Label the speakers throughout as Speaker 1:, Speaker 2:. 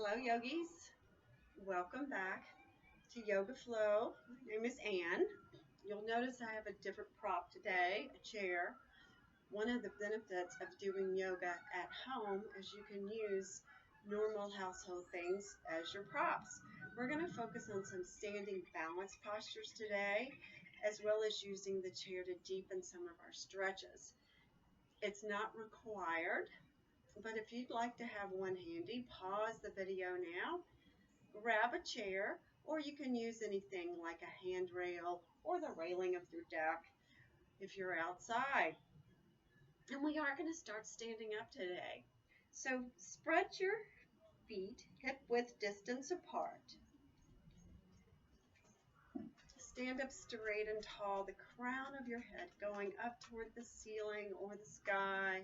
Speaker 1: Hello, yogis. Welcome back to Yoga Flow. My name is Ann. You'll notice I have a different prop today, a chair. One of the benefits of doing yoga at home is you can use normal household things as your props. We're going to focus on some standing balance postures today, as well as using the chair to deepen some of our stretches. It's not required, but if you'd like to have one handy, pause the video now, grab a chair, or you can use anything like a handrail or the railing of your deck if you're outside. And we are going to start standing up today. So spread your feet hip width distance apart. Stand up straight and tall, the crown of your head going up toward the ceiling or the sky.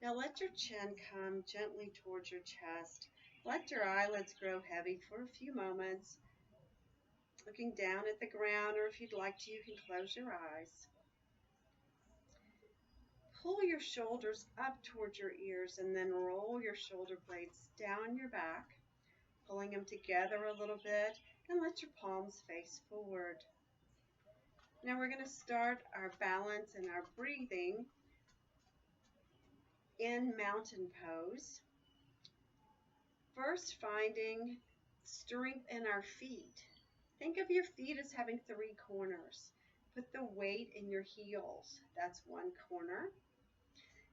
Speaker 1: Now let your chin come gently towards your chest. Let your eyelids grow heavy for a few moments, looking down at the ground, or if you'd like to, you can close your eyes. Pull your shoulders up towards your ears and then roll your shoulder blades down your back, pulling them together a little bit, and let your palms face forward. Now we're going to start our balance and our breathing in mountain pose. First, finding strength in our feet. Think of your feet as having three corners. Put the weight in your heels. That's one corner.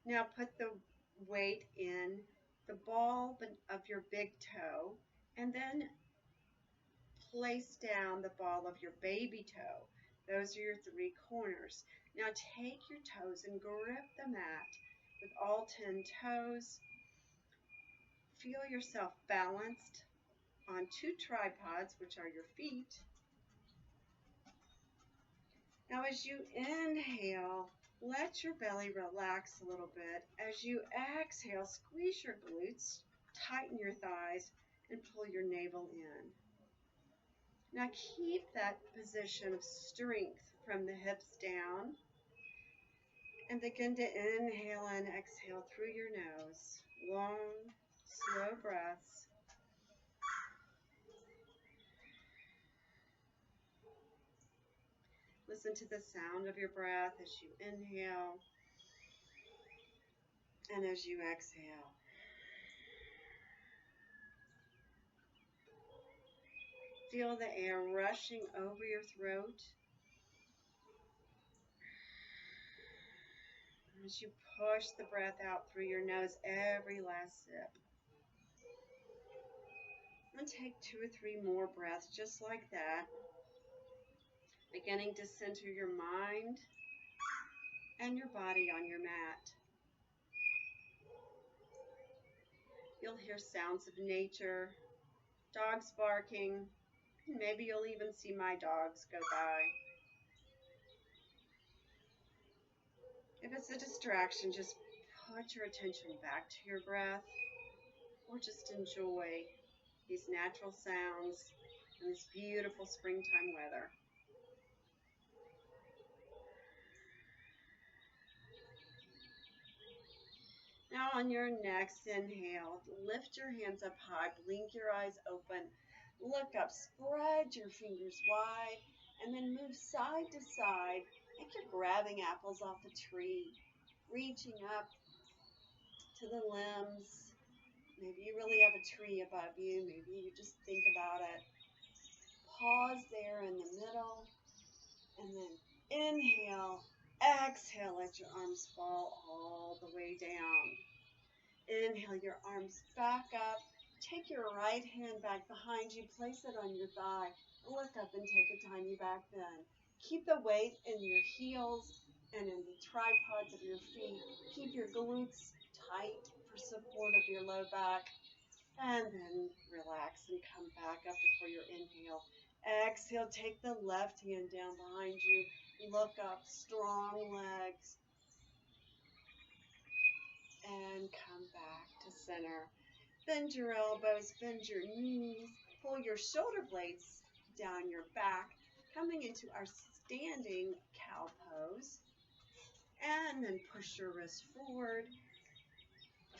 Speaker 1: Now put the weight in the ball of your big toe, and then place down the ball of your baby toe. Those are your three corners. Now take your toes and grip the mat with all 10 toes. Feel yourself balanced on two tripods, which are your feet. Now as you inhale, let your belly relax a little bit. As you exhale, squeeze your glutes, tighten your thighs, and pull your navel in. Now keep that position of strength from the hips down, and begin to inhale and exhale through your nose. Long, slow breaths. Listen to the sound of your breath as you inhale and as you exhale. Feel the air rushing over your throat as you push the breath out through your nose every last sip. And take 2 or 3 more breaths just like that, beginning to center your mind and your body on your mat. You'll hear sounds of nature, dogs barking, maybe you'll even see my dogs go by. If it's a distraction, just put your attention back to your breath, or just enjoy these natural sounds and this beautiful springtime weather. Now on your next inhale, lift your hands up high, blink your eyes open, look up, spread your fingers wide, and then move side to side like you're grabbing apples off a tree, reaching up to the limbs. Maybe you really have a tree above you, maybe you just think about it. Pause there in the middle, and then inhale, exhale, let your arms fall all the way down. Inhale your arms back up. Take your right hand back behind you, place it on your thigh, look up and take a tiny back bend. Keep the weight in your heels and in the tripods of your feet. Keep your glutes tight for support of your low back. And then relax and come back up before your inhale. Exhale, take the left hand down behind you. Look up, strong legs. And come back to center. Bend your elbows, bend your knees. Pull your shoulder blades down your back, coming into our standing cow pose. And then push your wrists forward,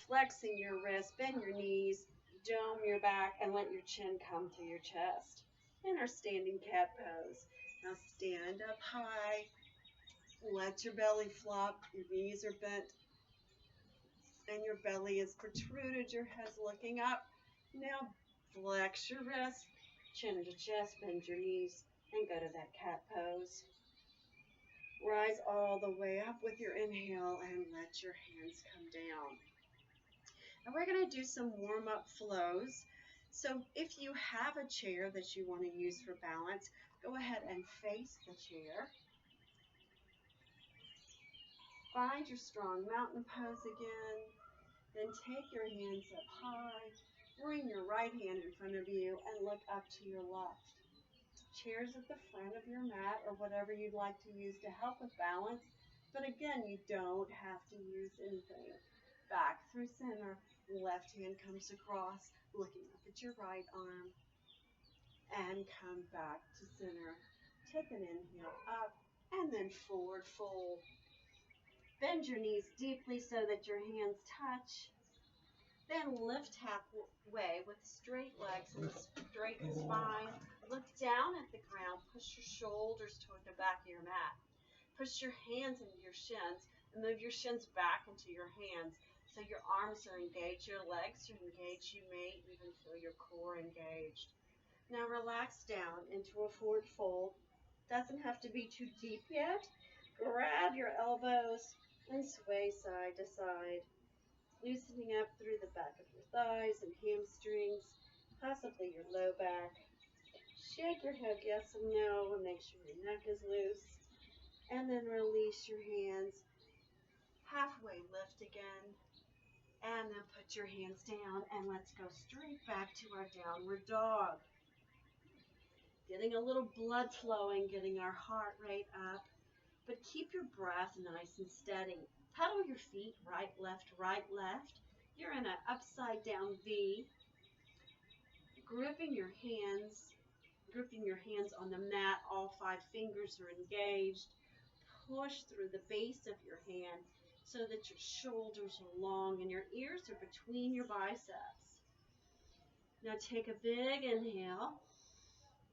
Speaker 1: flexing your wrists, bend your knees. Dome your back and let your chin come to your chest in our standing cat pose. Now stand up high. Let your belly flop. Your knees are bent and your belly is protruded. Your head's looking up. Now flex your wrists, chin to chest, bend your knees, and go to that cat pose. Rise all the way up with your inhale and let your hands come down. And we're going to do some warm-up flows. So if you have a chair that you want to use for balance, go ahead and face the chair. Find your strong mountain pose again. Then take your hands up high. Bring your right hand in front of you and look up to your left. Chairs at the front of your mat or whatever you'd like to use to help with balance. But again, you don't have to use anything. Back through center. Left hand comes across, looking up at your right arm. And come back to center. Take an inhale up and then forward fold. Bend your knees deeply so that your hands touch. Then lift halfway with straight legs and straight spine. Look down at the ground. Push your shoulders toward the back of your mat. Push your hands into your shins and move your shins back into your hands so your arms are engaged, your legs are engaged. You may even feel your core engaged. Now relax down into a forward fold. Doesn't have to be too deep yet. Grab your elbows and sway side to side. Loosening up through the back of your thighs and hamstrings, possibly your low back. Shake your head yes and no and make sure your neck is loose. And then release your hands. Halfway lift again. And then put your hands down and let's go straight back to our downward dog. Getting a little blood flowing, getting our heart rate up. But keep your breath nice and steady. Pedal your feet, right, left, right, left. You're in an upside down V. Gripping your hands on the mat. All 5 fingers are engaged. Push through the base of your hand so that your shoulders are long and your ears are between your biceps. Now take a big inhale.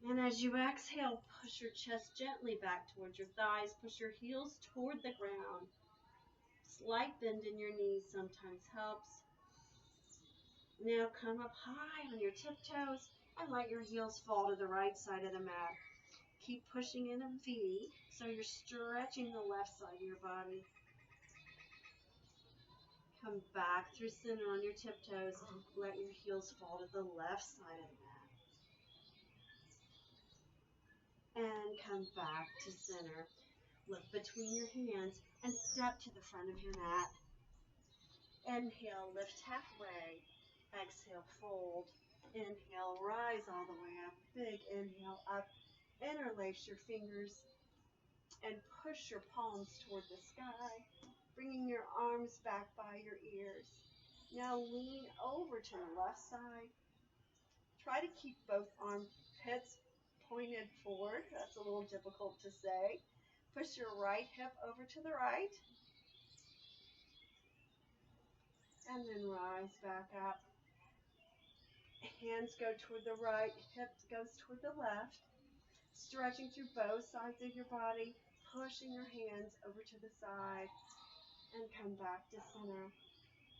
Speaker 1: And as you exhale, push your chest gently back towards your thighs. Push your heels toward the ground. Slight bend in your knees sometimes helps. Now come up high on your tiptoes and let your heels fall to the right side of the mat. Keep pushing in a V so you're stretching the left side of your body. Come back through center on your tiptoes. Let your heels fall to the left side of the mat. And come back to center. Look between your hands and step to the front of your mat. Inhale, lift halfway. Exhale, fold. Inhale, rise all the way up. Big inhale up. Interlace your fingers and push your palms toward the sky, bringing your arms back by your ears. Now lean over to the left side. Try to keep both armpits pointed forward. That's a little difficult to say. Push your right hip over to the right. And then rise back up. Hands go toward the right, hip goes toward the left. Stretching through both sides of your body, pushing your hands over to the side and come back to center.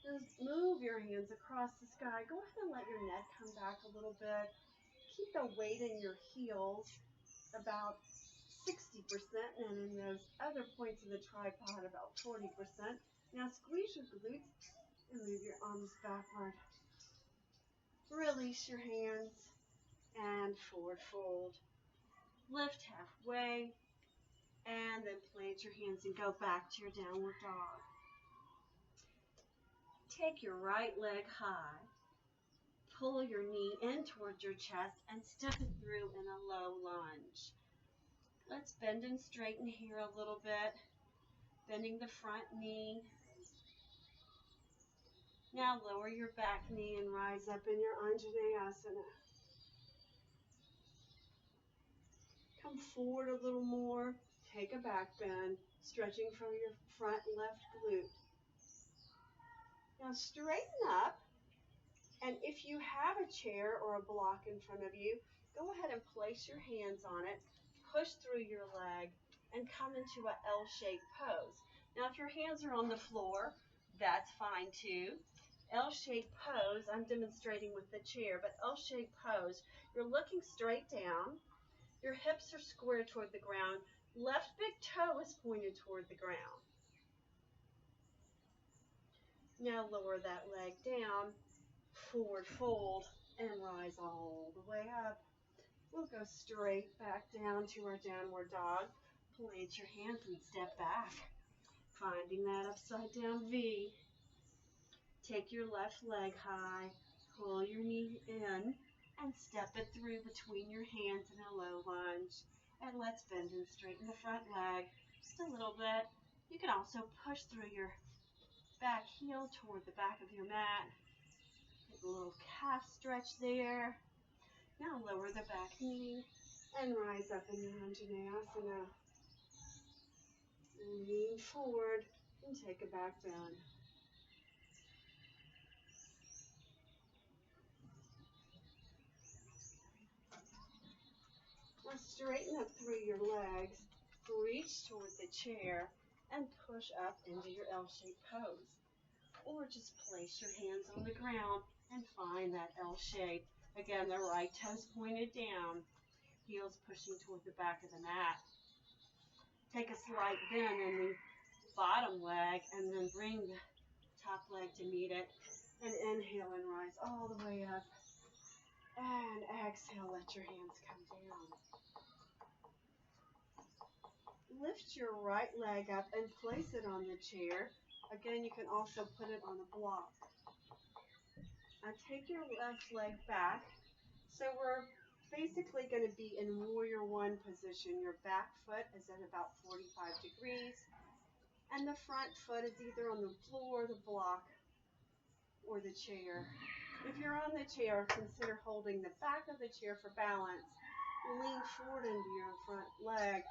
Speaker 1: Just move your hands across the sky. Go ahead and let your neck come back a little bit. Keep the weight in your heels about 60% and in those other points of the tripod about 40%. Now squeeze your glutes and move your arms backward. Release your hands and forward fold. Lift halfway and then plant your hands and go back to your downward dog. Take your right leg high. Pull your knee in towards your chest and step it through in a low lunge. Let's bend and straighten here a little bit. Bending the front knee. Now lower your back knee and rise up in your Anjaneyasana. Come forward a little more. Take a back bend, stretching from your front left glute. Now straighten up And if you have a chair or a block in front of you, go ahead and place your hands on it, push through your leg, and come into an L-shaped pose. Now, if your hands are on the floor, that's fine too. L-shaped pose, I'm demonstrating with the chair, but L-shaped pose, you're looking straight down, your hips are square toward the ground, left big toe is pointed toward the ground. Now lower that leg down, forward fold, and rise all the way up. We'll go straight back down to our downward dog. Place your hands and step back, finding that upside down V. Take your left leg high, pull your knee in, and step it through between your hands in a low lunge. And let's bend and straighten the front leg just a little bit. You can also push through your back heel toward the back of your mat. Take a little calf stretch there. Now lower the back knee and rise up into Anjaneyasana. Lean forward and take a back bend. Now straighten up through your legs, reach toward the chair, and push up into your L-shaped pose. Or just place your hands on the ground and find that L shape. Again, the right toes pointed down, heels pushing toward the back of the mat. Take a slight bend in the bottom leg and then bring the top leg to meet it. And inhale and rise all the way up. And exhale, let your hands come down. Lift your right leg up and place it on the chair. Again, you can also put it on a block. Now take your left leg back. So we're basically going to be in warrior one position. Your back foot is at about 45 degrees. And the front foot is either on the floor, the block, or the chair. If you're on the chair, consider holding the back of the chair for balance. Lean forward into your front leg.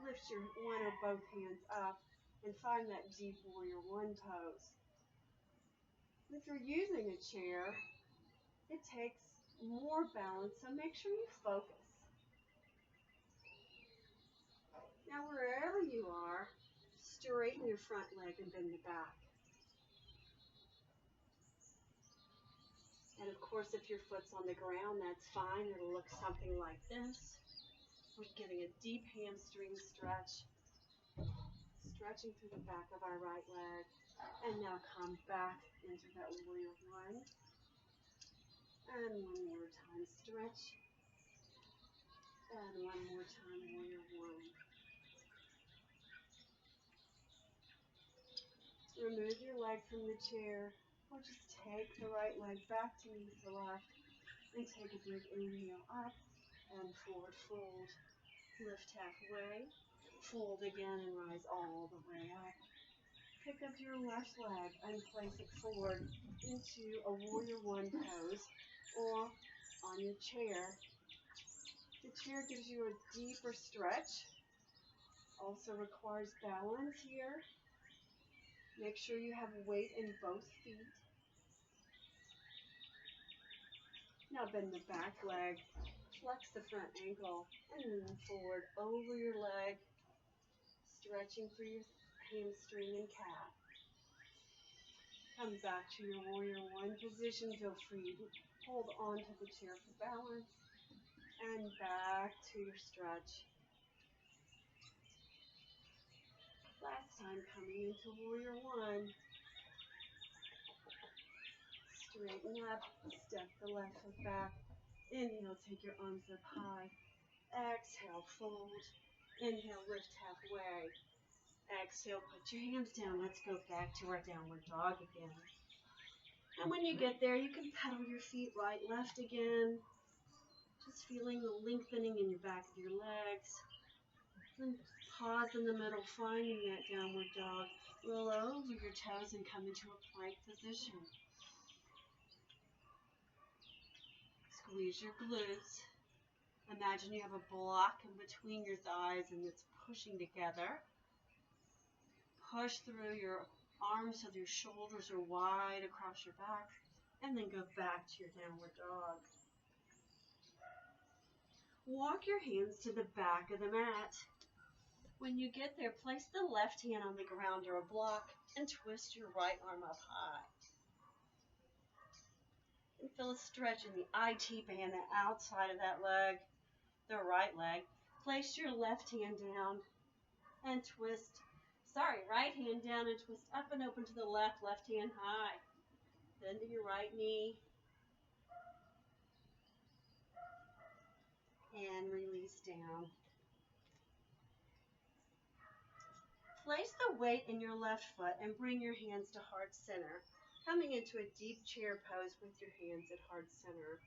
Speaker 1: Lift your one or both hands up and find that deep warrior one pose. If you're using a chair, it takes more balance, so make sure you focus. Now, wherever you are, straighten your front leg and bend the back. And of course, if your foot's on the ground, that's fine. It'll look something like this. We're getting a deep hamstring stretch, stretching through the back of our right leg. And now come back into that warrior one. And one more time, stretch. And one more time, warrior one. Remove your leg from the chair, or just take the right leg back to meet the left. And take a big inhale up and forward fold. Lift halfway, fold again and rise all the way up. Pick up your left leg and place it forward into a warrior one pose or on your chair. The chair gives you a deeper stretch, also requires balance here. Make sure you have weight in both feet. Now bend the back leg, flex the front ankle, and lean forward over your leg, stretching through your hamstring and calf. Come back to your warrior one position. Feel free to hold on to the chair for balance. And back to your stretch. Last time, coming into warrior one. Straighten up, step the left foot back. Inhale, take your arms up high. Exhale, fold. Inhale, lift halfway. Exhale, put your hands down. Let's go back to our downward dog again. And when you get there, you can pedal your feet right, left again. Just feeling the lengthening in your back of your legs. Then pause in the middle, finding that downward dog. Roll over your toes and come into a plank position. Squeeze your glutes. Imagine you have a block in between your thighs and it's pushing together. Push through your arms so your shoulders are wide across your back. And then go back to your downward dog. Walk your hands to the back of the mat. When you get there, place the left hand on the ground or a block and twist your right arm up high. And feel a stretch in the IT band, the outside of that leg, the right leg. Place your left hand down and twist, right hand down and twist up and open to the left, left hand high. Then to your right knee. And release down. Place the weight in your left foot and bring your hands to heart center, coming into a deep chair pose with your hands at heart center.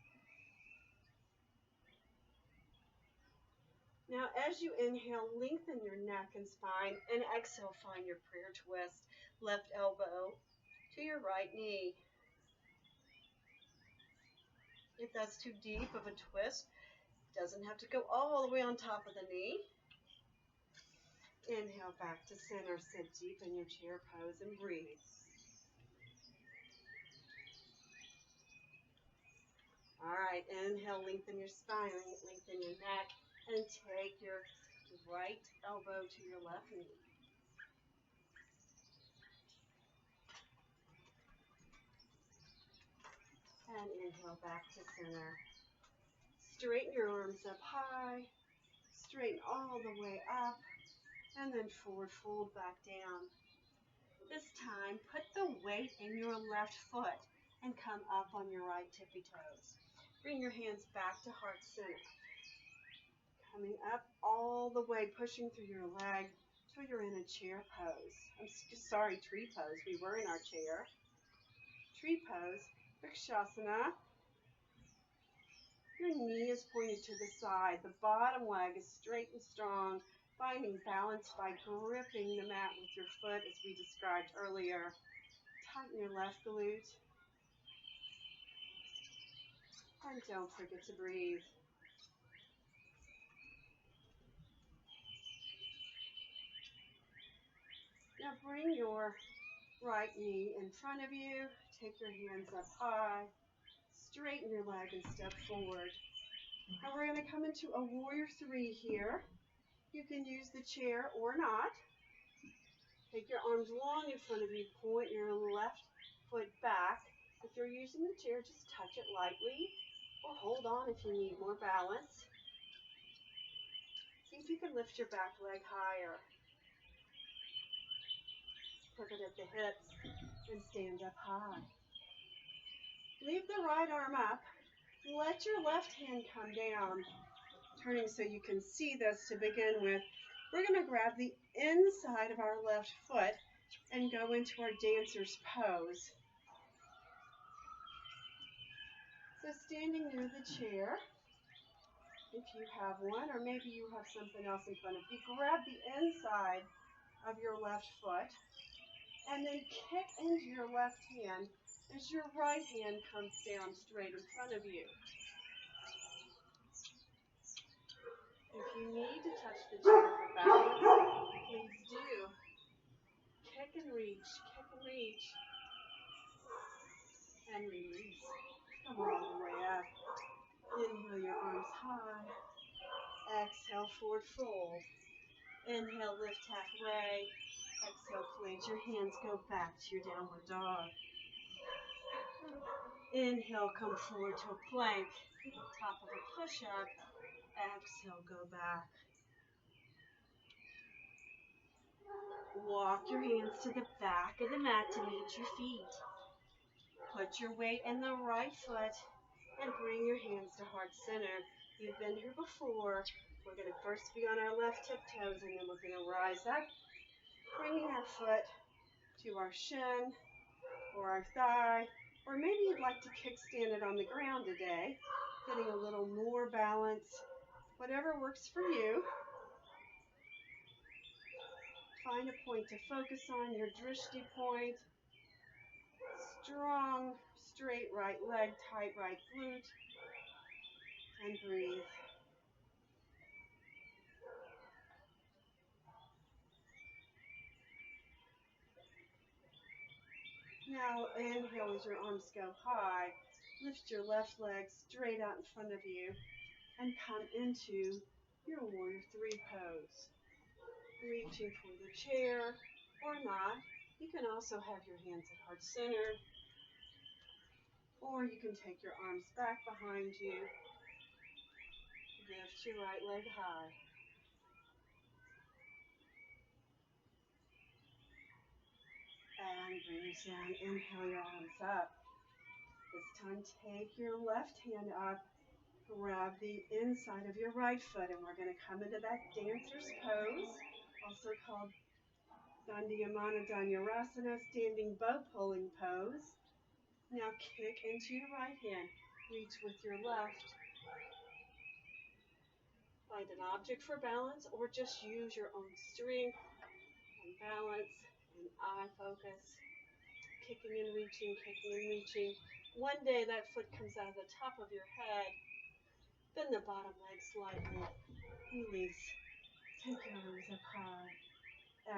Speaker 1: Now, as you inhale, lengthen your neck and spine, and exhale, find your prayer twist. Left elbow to your right knee. If that's too deep of a twist, doesn't have to go all the way on top of the knee. Inhale back to center, sit deep in your chair pose and breathe. All right, inhale, lengthen your spine, lengthen your neck, and take your right elbow to your left knee. And inhale back to center. Straighten your arms up high, straighten all the way up, and then forward fold back down. This time, put the weight in your left foot and come up on your right tippy toes. Bring your hands back to heart center. Coming up all the way, pushing through your leg till you're in a chair pose. Tree pose. We were in our chair. Tree pose, Vrikshasana. Your knee is pointed to the side. The bottom leg is straight and strong, finding balance by gripping the mat with your foot as we described earlier. Tighten your left glute. And don't forget to breathe. Now bring your right knee in front of you. Take your hands up high. Straighten your leg and step forward. Now we're going to come into a warrior three here. You can use the chair or not. Take your arms long in front of you. Point your left foot back. If you're using the chair, just touch it lightly or hold on if you need more balance. See if you can lift your back leg higher. Pivot at the hips and stand up high. Leave the right arm up. Let your left hand come down. Turning so you can see this to begin with. We're going to grab the inside of our left foot and go into our dancer's pose. So standing near the chair, if you have one, or maybe you have something else in front of you, grab the inside of your left foot and then kick into your left hand as your right hand comes down straight in front of you. If you need to touch the chair for balance, please do. Kick and reach, and release. Come all the way up. Inhale your arms high. Exhale, forward fold. Inhale, lift halfway. Exhale, plant your hands, go back to your downward dog. Inhale, come forward to a plank. Top of a push-up. Exhale, go back. Walk your hands to the back of the mat to meet your feet. Put your weight in the right foot and bring your hands to heart center. You've been here before. We're going to first be on our left tiptoes and then we're going to rise up, bringing our foot to our shin or our thigh, or maybe you'd like to kickstand it on the ground today, getting a little more balance. Whatever works for you. Find a point to focus on, your drishti point. Strong, straight right leg, tight right glute, and breathe. Now inhale as your arms go high. Lift your left leg straight out in front of you and come into your warrior three pose. Reaching for the chair or not. You can also have your hands at heart center, or you can take your arms back behind you. Lift your right leg high. And bring it down. Inhale your arms up. This time take your left hand up. Grab the inside of your right foot, and we're going to come into that dancer's pose, also called Dandiyamana Dhanurasana, standing bow pulling pose. Now kick into your right hand. Reach with your left. Find an object for balance, or just use your own strength and balance and eye focus. Kicking and reaching, kicking and reaching. One day that foot comes out of the top of your head. Bend the bottom leg slightly. Release. Take your arms up high.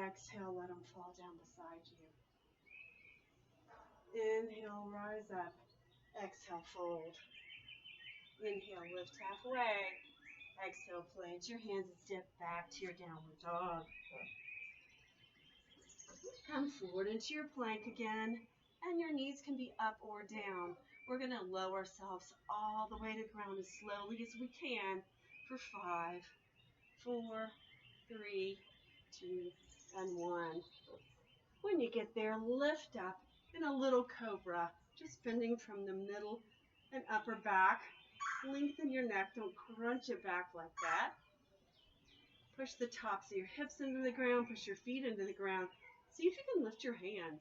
Speaker 1: Exhale, let them fall down beside you. Inhale, rise up. Exhale, fold. Inhale, lift halfway. Exhale, plant your hands and step back to your downward dog. Come forward into your plank again, and your knees can be up or down. We're going to lower ourselves all the way to the ground as slowly as we can for 5, 4, 3, 2, and 1. When you get there, lift up in a little cobra, just bending from the middle and upper back. Lengthen your neck, don't crunch it back like that. Push the tops of your hips into the ground, push your feet into the ground. See if you can lift your hands.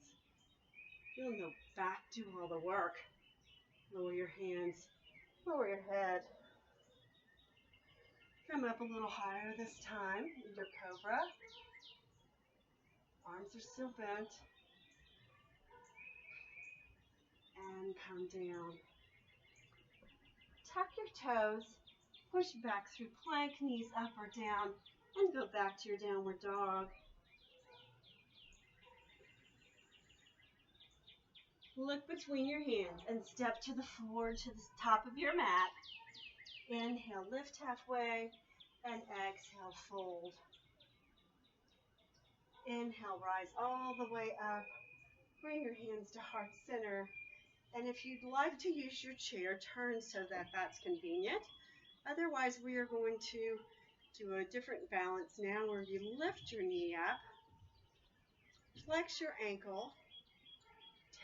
Speaker 1: Feel the back do all the work. Lower your hands, lower your head. Come up a little higher this time in your cobra. Arms are still bent. And come down. Tuck your toes, push back through plank, knees up or down, and go back to your downward dog. Look between your hands and step to the floor, to the top of your mat. Inhale, lift halfway, and exhale, fold. Inhale, rise all the way up. Bring your hands to heart center. And if you'd like to use your chair, turn so that that's convenient. Otherwise, we are going to do a different balance now where you lift your knee up, flex your ankle,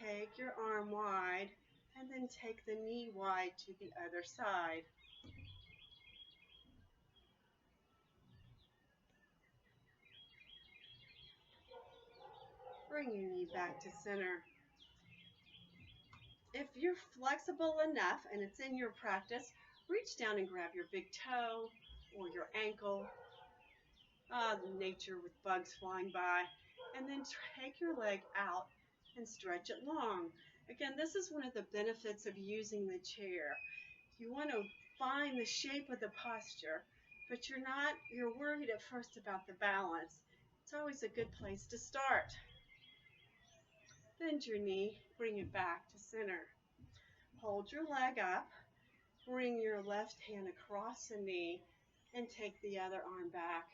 Speaker 1: take your arm wide, and then take the knee wide to the other side. Bring your knee back to center. If you're flexible enough and it's in your practice, reach down and grab your big toe or your ankle. Nature with bugs flying by. And then take your leg out and stretch it long. Again, this is one of the benefits of using the chair. You want to find the shape of the posture, but you're worried at first about the balance. It's always a good place to start. Bend your knee, bring it back to center. Hold your leg up, bring your left hand across the knee, and take the other arm back.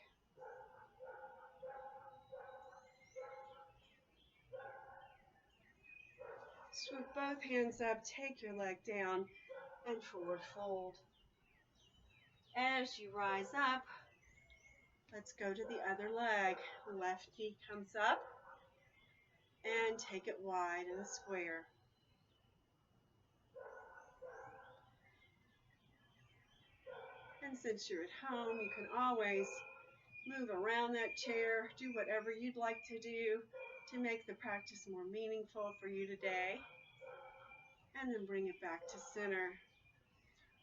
Speaker 1: Swoop both hands up, take your leg down, and forward fold. As you rise up, let's go to the other leg. Left knee comes up, and take it wide in a square. And since you're at home, you can always move around that chair, do whatever you'd like to do to make the practice more meaningful for you today. And then bring it back to center.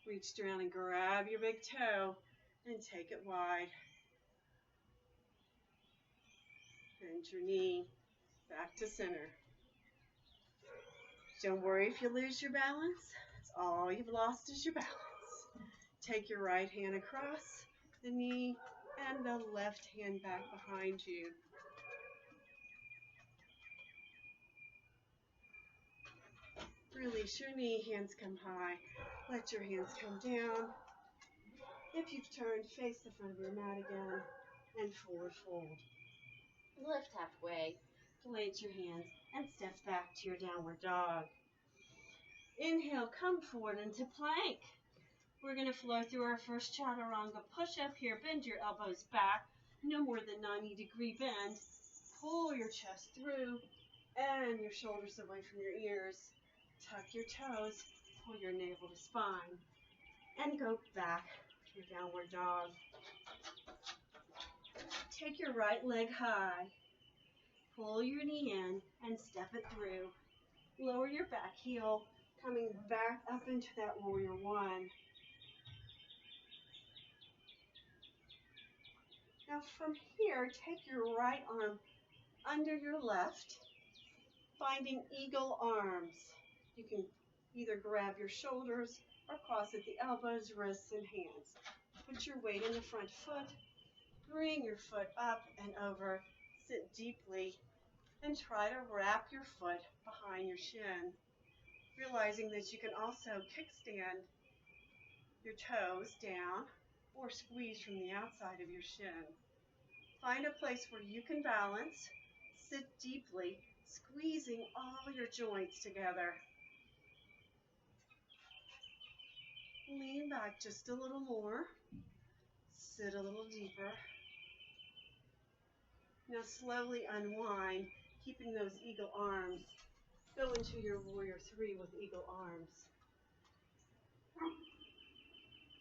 Speaker 1: Reach around and grab your big toe and take it wide. Bend your knee back to center. Don't worry if you lose your balance. That's all you've lost is your balance. Take your right hand across the knee and the left hand back behind you. Release your knee, hands come high. Let your hands come down. If you've turned, face the front of your mat again and forward fold. Lift halfway, blade your hands, and step back to your downward dog. Inhale, come forward into plank. We're going to flow through our first chaturanga push-up here. Bend your elbows back, no more than 90-degree bend. Pull your chest through and your shoulders away from your ears. Tuck your toes, pull your navel to spine, and go back to your downward dog. Take your right leg high. Pull your knee in and step it through. Lower your back heel, coming back up into that warrior one. Now from here, take your right arm under your left, finding eagle arms. You can either grab your shoulders or cross at the elbows, wrists, and hands. Put your weight in the front foot. Bring your foot up and over. Sit deeply and try to wrap your foot behind your shin. Realizing that you can also kickstand your toes down or squeeze from the outside of your shin. Find a place where you can balance. Sit deeply, squeezing all your joints together. Lean back just a little more. Sit a little deeper. Now slowly unwind, keeping those eagle arms. Go into your warrior three with eagle arms.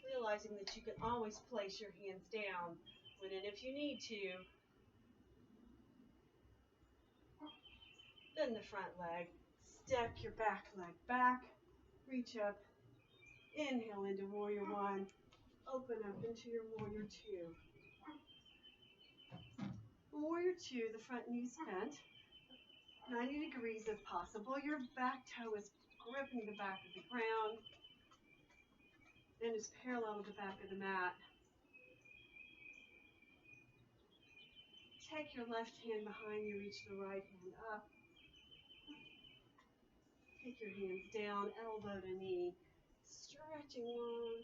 Speaker 1: Realizing that you can always place your hands down when and if you need to. Bend the front leg. Step your back leg back. Reach up. Inhale into warrior one. Open up into your warrior two. Warrior two, the front knee's bent. 90 degrees if possible. Your back toe is gripping the back of the ground and is parallel to the back of the mat. Take your left hand behind you, reach the right hand up. Take your hands down, elbow to knee, stretching long.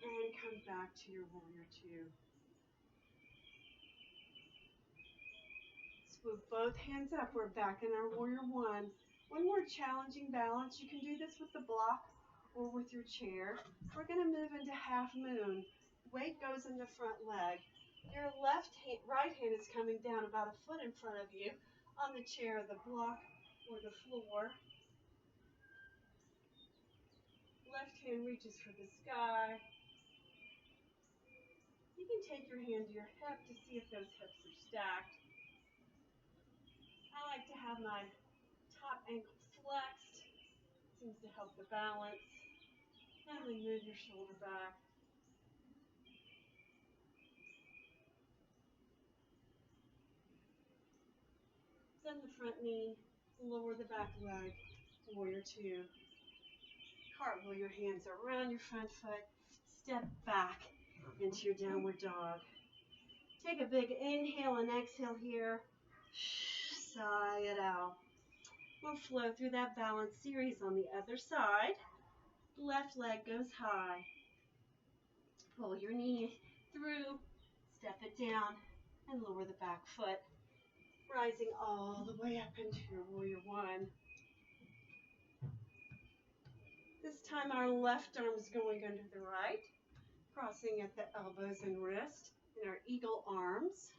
Speaker 1: And come back to your warrior two. Swoop both hands up. We're back in our warrior one. One more challenging balance. You can do this with the block or with your chair. We're going to move into half moon. Weight goes in the front leg. Your right hand is coming down about a foot in front of you on the chair, the block, or the floor. Left hand reaches for the sky. You can take your hand to your hip to see if those hips are stacked. I like to have my top ankle flexed. Seems to help the balance. And then move your shoulder back. Bend the front knee, lower the back leg, warrior two. Cartwheel your hands around your front foot. Step back into your downward dog. Take a big inhale and exhale here. Sigh it out. We'll flow through that balance series on the other side. Left leg goes high. Pull your knee through, step it down, and lower the back foot. Rising all the way up into your warrior one. This time our left arm is going under the right, crossing at the elbows and wrist in our eagle arms.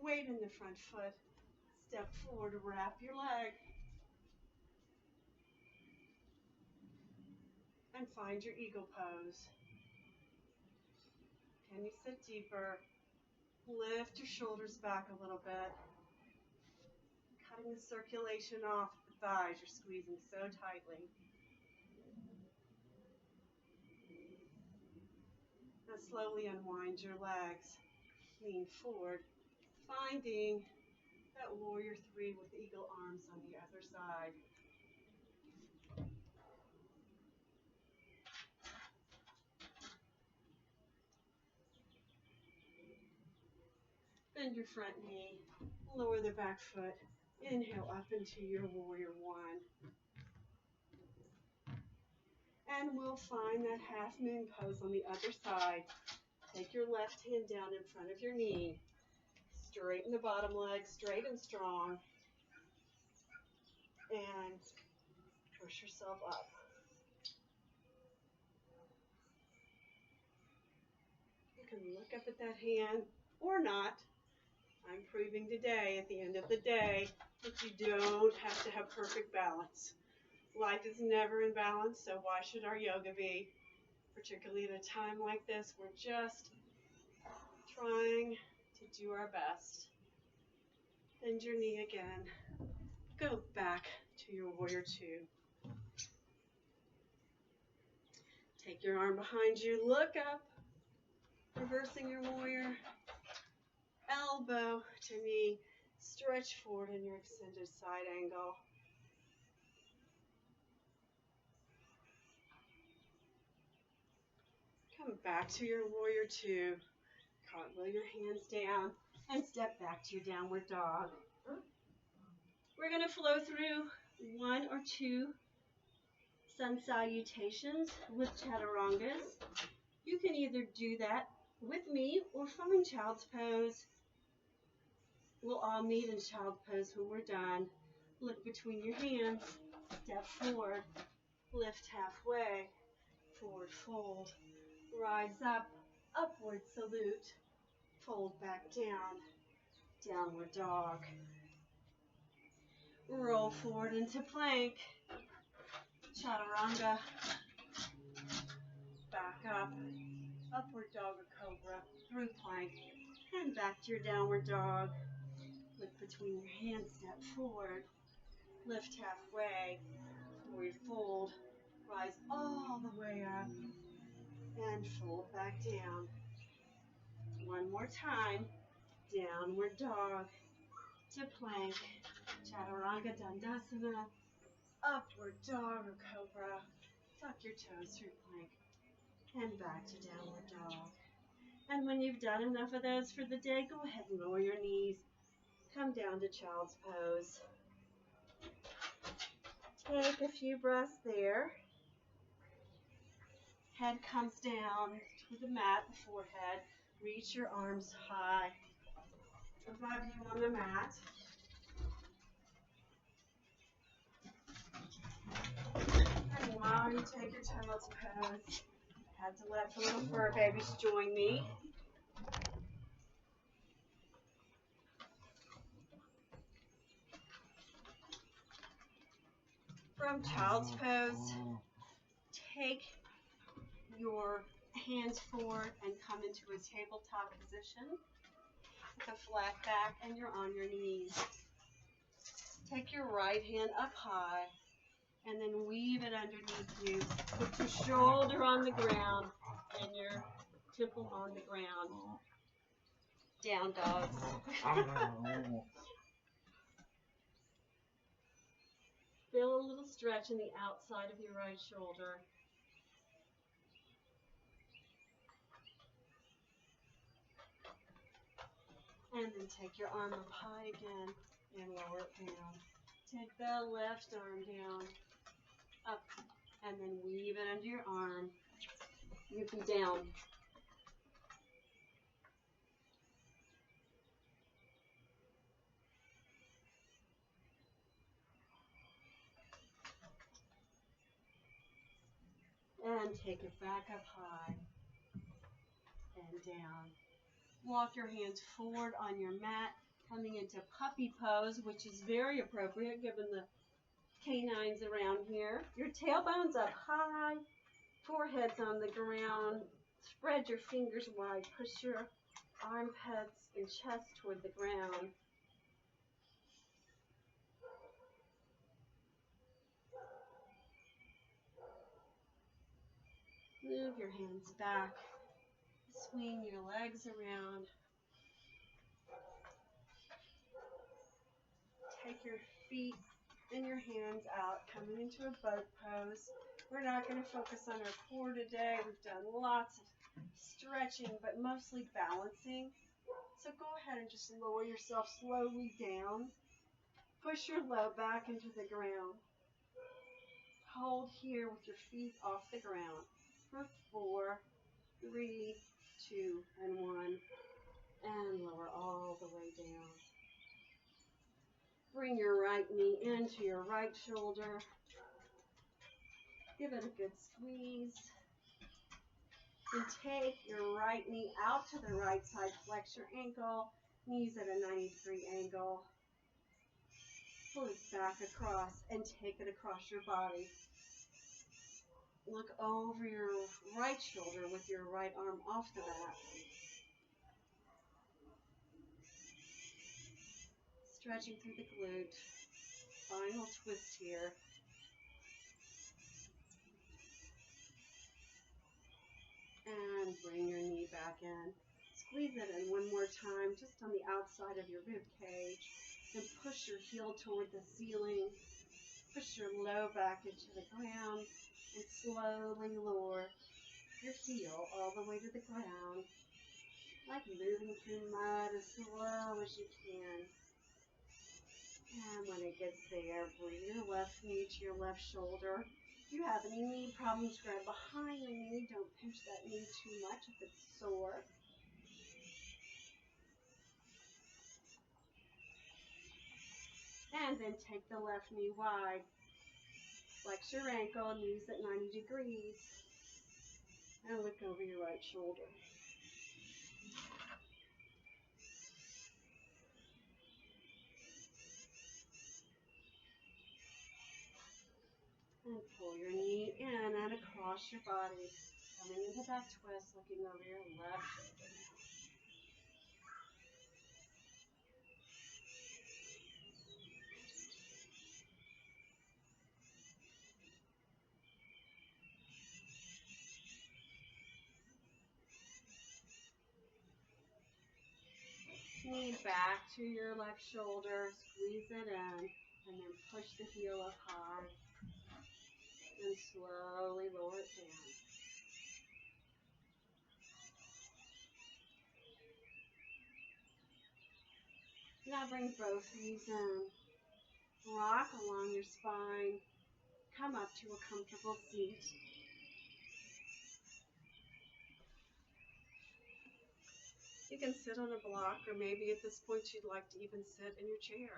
Speaker 1: Weight in the front foot. Step forward, wrap your leg. And find your eagle pose. Can you sit deeper? Lift your shoulders back a little bit. Cutting the circulation off the thighs. You're squeezing so tightly. Now slowly unwind your legs. Lean forward, finding that warrior three with eagle arms on the other side. Bend your front knee, lower the back foot, Inhale up into your warrior one. And we'll find that half moon pose on the other side. Take your left hand down in front of your knee. Straighten the bottom leg, straight and strong. And push yourself up. You can look up at that hand or not. I'm proving today, at the end of the day, that you don't have to have perfect balance. Life is never in balance, so why should our yoga be? Particularly at a time like this, we're just trying to do our best. Bend your knee again. Go back to your warrior two. Take your arm behind you, look up, reversing your warrior. Elbow to knee, stretch forward in your extended side angle. Come back to your warrior two. Cartwheel your hands down and step back to your downward dog. We're going to flow through one or two sun salutations with chaturangas. You can either do that with me or find child's pose. We'll all meet in child's pose when we're done. Look between your hands, step forward, lift halfway, forward fold, rise up, upward salute, fold back down, downward dog. Roll forward into plank, chaturanga, back up, upward dog or cobra, through plank, and back to your downward dog. Look between your hands, step forward, lift halfway, forward fold, rise all the way up, and fold back down. One more time, downward dog to plank, chaturanga dandasana, upward dog or cobra, tuck your toes through plank, and back to downward dog. And when you've done enough of those for the day, go ahead and lower your knees. Come down to child's pose. Take a few breaths there. Head comes down to the mat, the forehead. Reach your arms high above you on the mat. And while you take your child's pose, had to let the little fur babies join me. From child's pose, take your hands forward and come into a tabletop position with a flat back and you're on your knees. Take your right hand up high and then weave it underneath you. Put your shoulder on the ground and your temple on the ground. Down dogs. Feel a little stretch in the outside of your right shoulder. And then take your arm up high again and lower it down. Take the left arm down, up, and then weave it under your arm. You can down. And take it back up high and down. Walk your hands forward on your mat, coming into puppy pose, which is very appropriate given the canines around here. Your tailbone's up high, forehead's on the ground. Spread your fingers wide. Push your armpits and chest toward the ground. Move your hands back. Swing your legs around. Take your feet and your hands out, coming into a boat pose. We're not going to focus on our core today. We've done lots of stretching, but mostly balancing. So go ahead and just lower yourself slowly down. Push your low back into the ground. Hold here with your feet off the ground for 4, 3, 2, and 1. And lower all the way down. Bring your right knee into your right shoulder. Give it a good squeeze. And take your right knee out to the right side. Flex your ankle. Knees at a 90-degree angle. Pull it back across and take it across your body. Look over your right shoulder with your right arm off the mat. Stretching through the glute. Final twist here. And bring your knee back in. Squeeze it in one more time, just on the outside of your rib cage. Then push your heel toward the ceiling. Push your low back into the ground. And slowly lower your heel all the way to the ground. Like moving through mud as slow as you can. And when it gets there, bring your left knee to your left shoulder. If you have any knee problems, grab behind the knee. Don't pinch that knee too much if it's sore. And then take the left knee wide. Flex your ankle, knees at 90 degrees. And look over your right shoulder. And pull your knee in and across your body. Coming into that twist, looking over your left shoulder. Knee back to your left shoulder, squeeze it in, and then push the heel up high, and slowly lower it down. Now bring both knees in, rock along your spine, come up to a comfortable seat. You can sit on a block, or maybe at this point you'd like to even sit in your chair.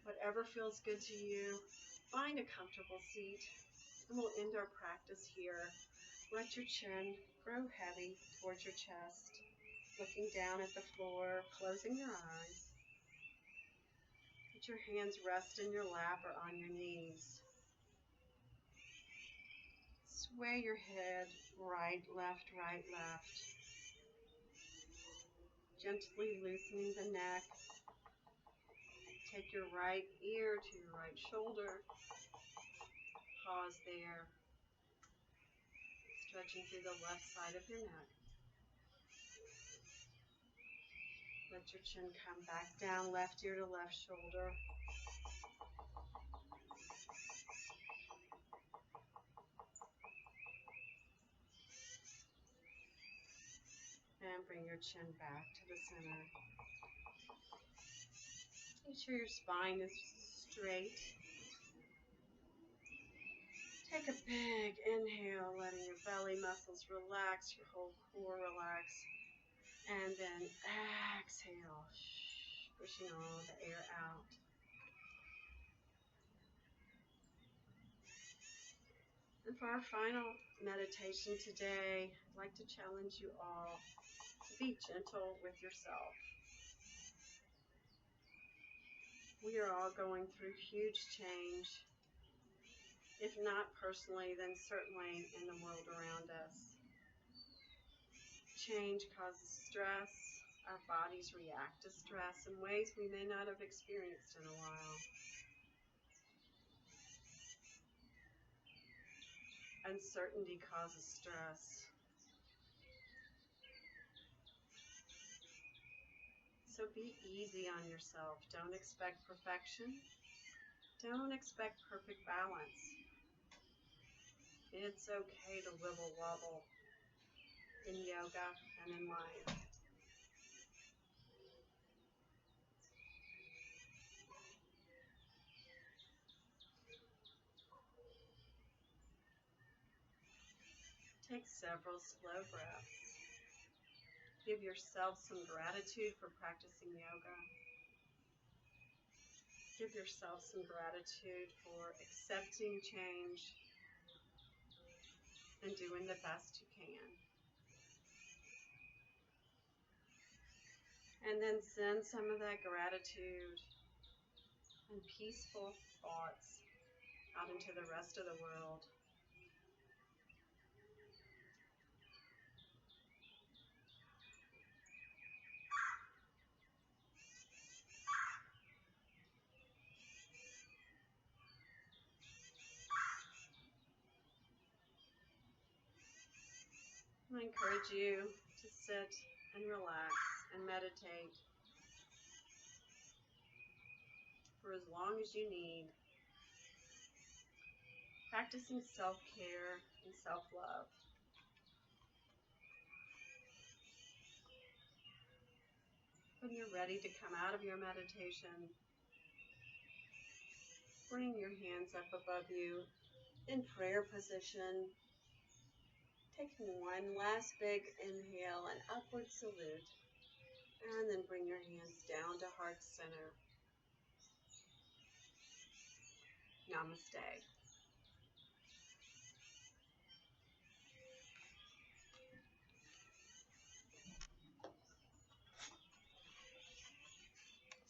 Speaker 1: Whatever feels good to you, find a comfortable seat, and we'll end our practice here. Let your chin grow heavy towards your chest, looking down at the floor, closing your eyes. Let your hands rest in your lap or on your knees. Sway your head right, left, right, left. Gently loosening the neck. Take your right ear to your right shoulder. Pause there. Stretching through the left side of your neck. Let your chin come back down, left ear to left shoulder. And bring your chin back to the center. Make sure your spine is straight. Take a big inhale, letting your belly muscles relax, your whole core relax. And then exhale, pushing all the air out. And for our final meditation today, I'd like to challenge you all to be gentle with yourself. We are all going through huge change. If not personally, then certainly in the world around us. Change causes stress. Our bodies react to stress in ways we may not have experienced in a while. Uncertainty causes stress. So be easy on yourself. Don't expect perfection. Don't expect perfect balance. It's okay to wibble wobble in yoga and in life. Take several slow breaths. Give yourself some gratitude for practicing yoga. Give yourself some gratitude for accepting change and doing the best you can. And then send some of that gratitude and peaceful thoughts out into the rest of the world. I encourage you to sit and relax and meditate for as long as you need, practicing self-care and self-love. When you're ready to come out of your meditation, bring your hands up above you in prayer position. Take one last big inhale, an upward salute, and then bring your hands down to heart center. Namaste.